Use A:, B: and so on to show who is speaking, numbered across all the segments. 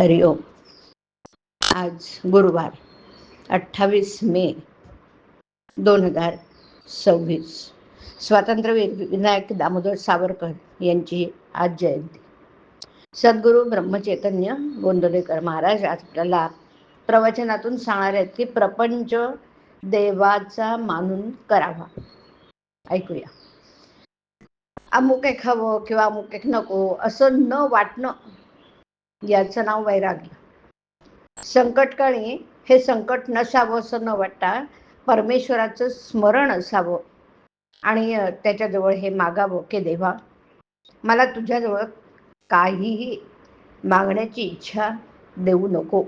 A: हरिओम. आज गुरुवार 28 मे 2026. स्वातंत्र्यवीर विनायक दामोदर सावरकर यांची आज जयंती. सद्गुरू ब्रह्मचैतन्य गोंदवलेकर महाराज आज आपल्याला प्रवचनातून सांगणार आहेत की प्रपंच देवाचा मानून करावा. ऐकूया. अमुक एक हवं किंवा अमुक एक नको असं न वाटणं याचं नाव वैराग्य. संकटकाळी हे संकट नसावं असं न वाटता परमेश्वराचं स्मरण असावं आणि त्याच्याजवळ हे मागावं की देवा, मला तुझ्याजवळ काहीही मागण्याची इच्छा देऊ नको.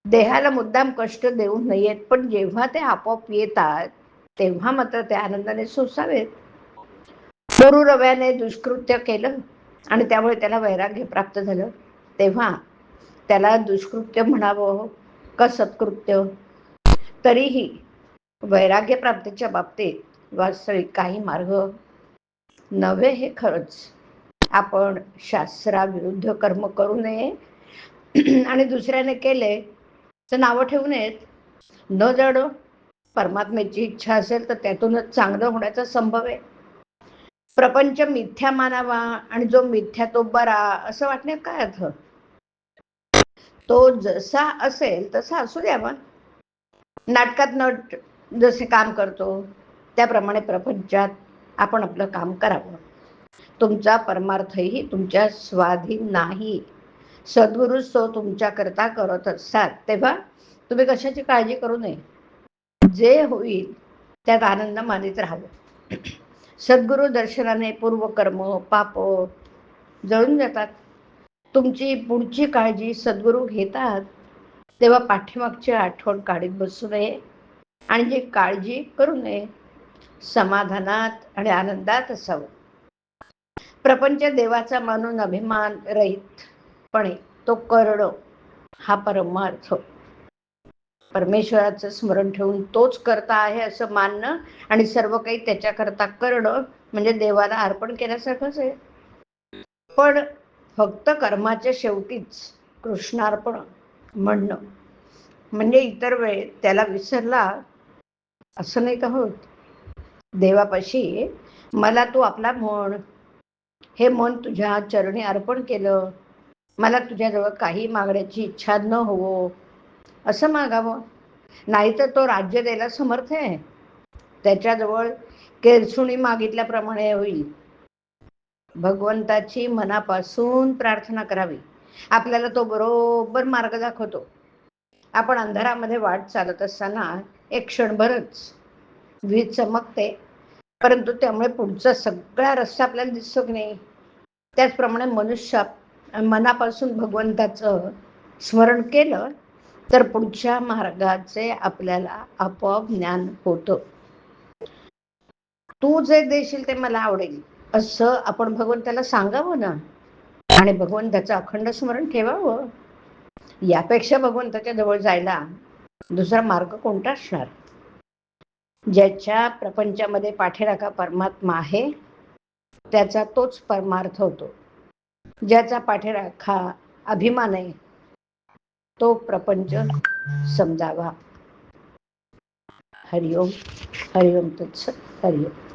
A: देहाला मुद्दाम कष्ट देऊ नयेत, पण जेव्हा ते आपोआप येतात तेव्हा मात्र ते आनंदाने सोसावेत. पुरुरव्याने दुष्कृत्य केलं आणि त्यामुळे त्याला वैराग्य प्राप्त झालं, तेव्हा त्याला दुष्कृत्य म्हणावं का सत्कृत्य? तरीही वैराग्य प्राप्तीच्या बाबतीत वास्तविक काही मार्ग नव्हे हे खरंच. आपण शास्त्राविरुद्ध कर्म करू नये आणि दुसऱ्याने केले तर नावं ठेवू नयेत. न जड परमात्म्याची इच्छा असेल तर त्यातूनच चांगलं होण्याचा संभव आहे. प्रपंच मिथ्या मानावा आणि जो मिथ्या तो बरा असं वाटण्यात काय अर्थ? तो जसा असेल तसा असू द्यावा. नाटकात नट जसे काम करतो त्याप्रमाणे प्रपंचात आपण आपलं काम करावं. तुमचा परमार्थही तुमच्या स्वाधीन नाही. सद्गुरूच तो तुमच्याकरता करत असतात, तेव्हा तुम्ही कशाची काळजी करू नये. जे होईल त्यात आनंद मानित राहावं. सद्गुरू दर्शनाने पूर्वकर्म पाप जळून जातात. तुमची पुढची काळजी सद्गुरू घेतात, तेव्हा पाठीमागची आठवण काढीत बसू नये आणि जी काळजी करू नये. समाधानात आणि आनंदात असावं. प्रपंच देवाचा मानून अभिमान रहितपणे तो करणं हा परमार्थ. परमेश्वराचं स्मरण ठेवून तोच करता आहे असं मानणं आणि सर्व काही त्याच्याकरता करणं म्हणजे देवाला अर्पण केल्यासारखंच आहे. पण फक्त कर्माच्या शेवटीच कृष्णार्पण म्हणणं म्हणजे इतर वेळ त्याला विसरला असं नाही का होत. देवापाशी मला तू आपला म्हण, हे मन तुझ्या चरणी अर्पण केलं, मला तुझ्याजवळ काही मागण्याची इच्छा न होवो असं मागावं. नाहीतर तो राज्य द्यायला समर्थ आहे. त्याच्याजवळ केरसुणी मागितल्याप्रमाणे होईल. भगवंताची मनापासून प्रार्थना करावी. आपल्याला तो बरोबर मार्ग दाखवतो. आपण अंधारामध्ये वाट चालत असताना एक क्षणभरच वीज चमकते, परंतु त्यामुळे पुढचा सगळा रस्ता आपल्याला दिसतो की नाही. त्याचप्रमाणे मनुष्य मनापासून भगवंताचं स्मरण केलं तर पुढच्या मार्गाचे आपल्याला आपोआप ज्ञान होतं. तू जे देशील ते मला आवडेल असं आपण भगवंताला सांगावं ना, आणि भगवंताचं अखंड स्मरण ठेवावं. यापेक्षा भगवंताच्या जवळ जायला दुसरा मार्ग कोणता असणार? ज्याच्या प्रपंचामध्ये पाठीराखा परमात्मा आहे त्याचा तोच परमार्थ होतो. ज्याचा पाठीराखा अभिमान आहे तो प्रपंच समजावा. हरिओम. हरिओम तत्सत. हरिओम.